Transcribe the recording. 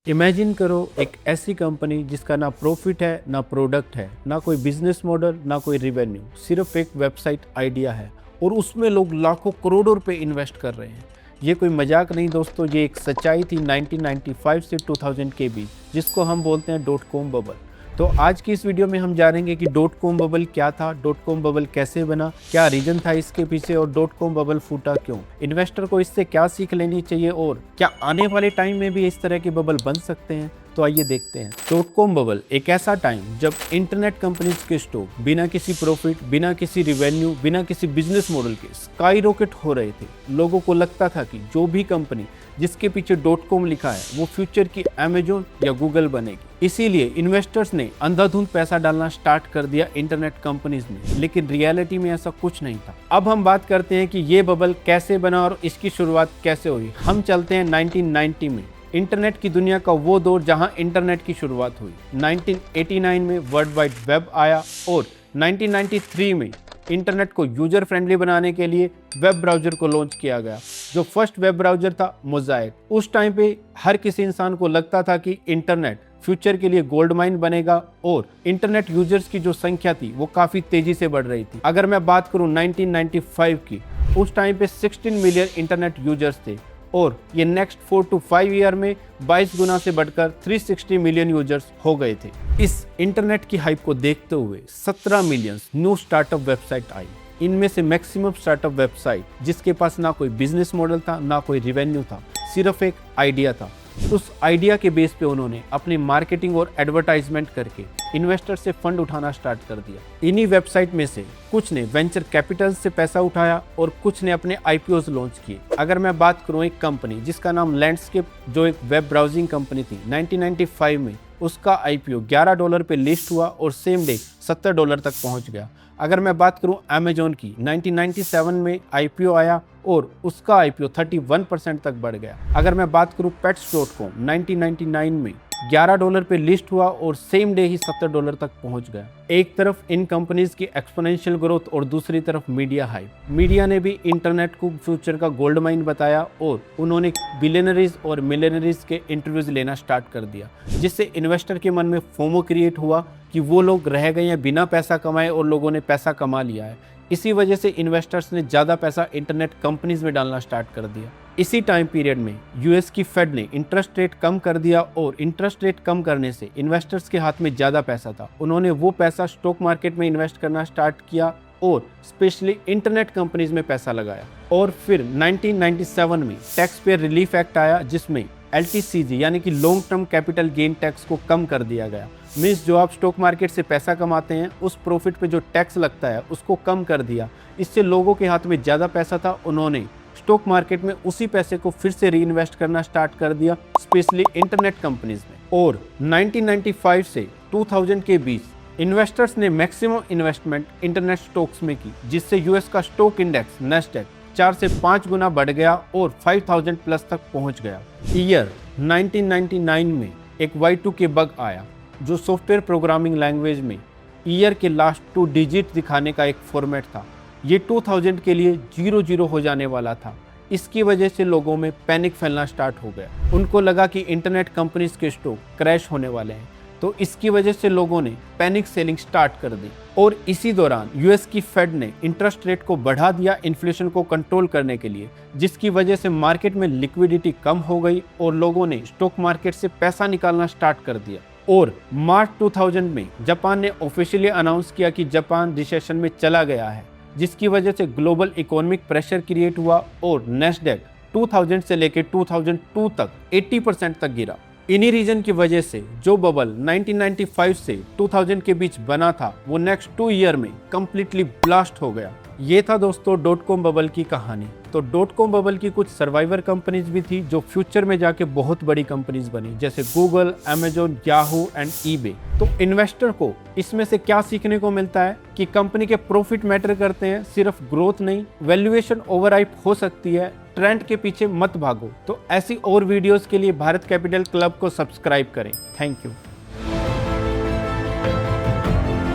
Imagine करो एक ऐसी कंपनी जिसका ना प्रॉफिट है ना प्रोडक्ट है, ना कोई बिजनेस मॉडल ना कोई रिवेन्यू, सिर्फ एक वेबसाइट आइडिया है और उसमें लोग लाखों करोड़ों रुपए इन्वेस्ट कर रहे हैं। ये कोई मजाक नहीं दोस्तों, ये एक सच्चाई थी 1995 से 2000 के बीच, जिसको हम बोलते हैं डॉट कॉम बबल। तो आज की इस वीडियो में हम जानेंगे कि डॉट कॉम बबल क्या था, डॉट कॉम बबल कैसे बना, क्या रीजन था इसके पीछे और डॉट कॉम बबल फूटा क्यों, इन्वेस्टर को इससे क्या सीख लेनी चाहिए और क्या आने वाले टाइम में भी इस तरह के बबल बन सकते हैं। तो आइए देखते हैं। डॉट कॉम बबल एक ऐसा टाइम जब इंटरनेट कंपनीज के स्टॉक बिना किसी प्रॉफिट, बिना किसी रिवेन्यू, बिना किसी बिजनेस मॉडल के स्काई रॉकेट हो रहे थे। लोगों को लगता था कि जो भी कंपनी जिसके पीछे डॉट कॉम लिखा है वो फ्यूचर की अमेजोन या गूगल बनेगी। इसीलिए इन्वेस्टर्स ने अंधाधुंध पैसा डालना स्टार्ट कर दिया इंटरनेट कंपनीज में, लेकिन रियलिटी में ऐसा कुछ नहीं था। अब हम बात करते हैं कि ये बबल कैसे बना और इसकी शुरुआत कैसे हुई। हम चलते हैं 1990 में, इंटरनेट की दुनिया का वो दौर जहां इंटरनेट की शुरुआत हुई। 1989 में वर्ल्ड वाइड वेब आया और 1993 में इंटरनेट को यूजर फ्रेंडली बनाने के लिए वेब ब्राउज़र को लॉन्च किया गया। जो फर्स्ट वेब ब्राउज़र था मोज़ाइक। उस टाइम पे हर किसी इंसान को लगता था कि इंटरनेट फ्यूचर के लिए गोल्ड माइन बनेगा और इंटरनेट यूजर्स की जो संख्या थी वो काफ़ी तेज़ी से बढ़ रही थी। अगर मैं बात करूं 1995 की, उस टाइम पे 16 मिलियन इंटरनेट यूजर्स थे और ये नेक्स्ट 4 to 5 ईयर में 22 गुना से बढ़कर 360 मिलियन यूजर्स हो गए थे। इस इंटरनेट की हाइप को देखते हुए 17 मिलियन न्यू स्टार्टअप वेबसाइट आई। इनमें से मैक्सिमम स्टार्टअप वेबसाइट जिसके पास ना कोई बिजनेस मॉडल था ना कोई रिवेन्यू था, सिर्फ एक आइडिया था। उस आइडिया के बेस पे उन्होंने अपनी मार्केटिंग और एडवर्टाइजमेंट करके इन्वेस्टर से फंड उठाना स्टार्ट कर दिया। इन्हीं वेबसाइट में से कुछ ने वेंचर कैपिटल से पैसा उठाया और कुछ ने अपने आईपीओज लॉन्च किए। अगर मैं बात करूं एक कंपनी जिसका नाम लैंडस्केप, जो एक वेब ब्राउजिंग कंपनी थी, 1995 में उसका आईपीओ $11 पे लिस्ट हुआ और सेम डे $70 तक पहुंच गया। अगर मैं बात करूं अमेजोन की, 1997 में आईपीओ आया और उसका आईपीओ 31% तक बढ़ गया। अगर मैं बात करूं पेट्स.com, 1999 में $11 पे लिस्ट हुआ और सेम डे ही $70 तक पहुंच गया। एक तरफ इन कंपनीज की एक्सपोनेंशियल ग्रोथ और दूसरी तरफ मीडिया हाइप। मीडिया ने भी इंटरनेट को फ्यूचर का गोल्ड माइन बताया और उन्होंने बिलियनरीज और मिलियनरीज के इंटरव्यूज लेना स्टार्ट कर दिया, जिससे इन्वेस्टर के मन में फोमो क्रिएट हुआ कि वो लोग रह गए हैं बिना पैसा कमाए और लोगों ने पैसा कमा लिया है। इसी वजह से इन्वेस्टर्स ने ज़्यादा पैसा इंटरनेट कंपनीज में डालना स्टार्ट कर दिया। इसी टाइम पीरियड में यूएस की फेड ने इंटरेस्ट रेट कम कर दिया और इंटरेस्ट रेट कम करने से इन्वेस्टर्स के हाथ में ज़्यादा पैसा था। उन्होंने वो पैसा स्टॉक मार्केट में इन्वेस्ट करना स्टार्ट किया और स्पेशली इंटरनेट कंपनीज में पैसा लगाया। और फिर 1997 में टैक्स पेयर रिलीफ एक्ट आया, जिसमें LTCG यानी कि long term capital gain tax को कम कर दिया गया। मीन्स जो आप स्टॉक मार्केट से पैसा कमाते हैं उस प्रॉफिट पे जो टैक्स लगता है उसको कम कर दिया। इससे लोगों के हाथ में ज़्यादा पैसा था, उन्होंने स्टॉक मार्केट में उसी पैसे को फिर से री इन्वेस्ट करना स्टार्ट कर दिया, स्पेशली इंटरनेट कंपनीज में। और 1995 से 2000 के बीच इन्वेस्टर्स ने मैक्सिमम इन्वेस्टमेंट इंटरनेट स्टॉक्स में की, जिससे यूएस का स्टॉक इंडेक्स नैस्डैक 4 से 5 गुना बढ़ गया और 5000 प्लस तक पहुंच गया। ईयर 1999 में एक Y2K बग आया, जो सॉफ्टवेयर प्रोग्रामिंग लैंग्वेज में ईयर के लास्ट 2 डिजिट दिखाने का एक फॉर्मेट था। ये 2000 के लिए 00 हो जाने वाला था। इसकी वजह से लोगों में पैनिक फैलना स्टार्ट हो गया। उनको लगा कि इंटरनेट कंपनीज के स्टॉक क्रैश होने वाले हैं, तो इसकी वजह से लोगों ने पैनिक सेलिंग स्टार्ट कर दी। और इसी दौरान यूएस की फेड ने इंटरेस्ट रेट को बढ़ा दिया इन्फ्लेशन को कंट्रोल करने के लिए, जिसकी वजह से मार्केट में लिक्विडिटी कम हो गई और लोगों ने स्टॉक मार्केट से पैसा निकालना स्टार्ट कर दिया। और मार्च 2000 में जापान ने ऑफिशियली अनाउंस किया कि जापान रिसेशन में चला गया है, जिसकी वजह से ग्लोबल इकोनॉमिक प्रेशर क्रिएट हुआ और नैस्डैक 2000 से लेकर 2002 तक 80% तक गिरा। इन्हीं रीजन की वजह से जो बबल 1995 से 2000 के बीच बना था वो नेक्स्ट 2 ईयर में कंप्लीटली ब्लास्ट हो गया। ये था दोस्तों डॉट कॉम बबल की कहानी। तो डॉट कॉम बबल की कुछ सर्वाइवर कंपनीज भी थी जो फ्यूचर में जाके बहुत बड़ी कंपनीज बनी, जैसे Google, Amazon, Yahoo and eBay. तो इन्वेस्टर को इसमें से क्या सीखने को मिलता है कि कंपनी के प्रॉफिट मैटर करते हैं, सिर्फ ग्रोथ नहीं। वैल्यूएशन ओवरहाइप हो सकती है, ट्रेंड के पीछे मत भागो। तो ऐसी और वीडियोस के लिए भारत कैपिटल क्लब को सब्सक्राइब करें। Thank you.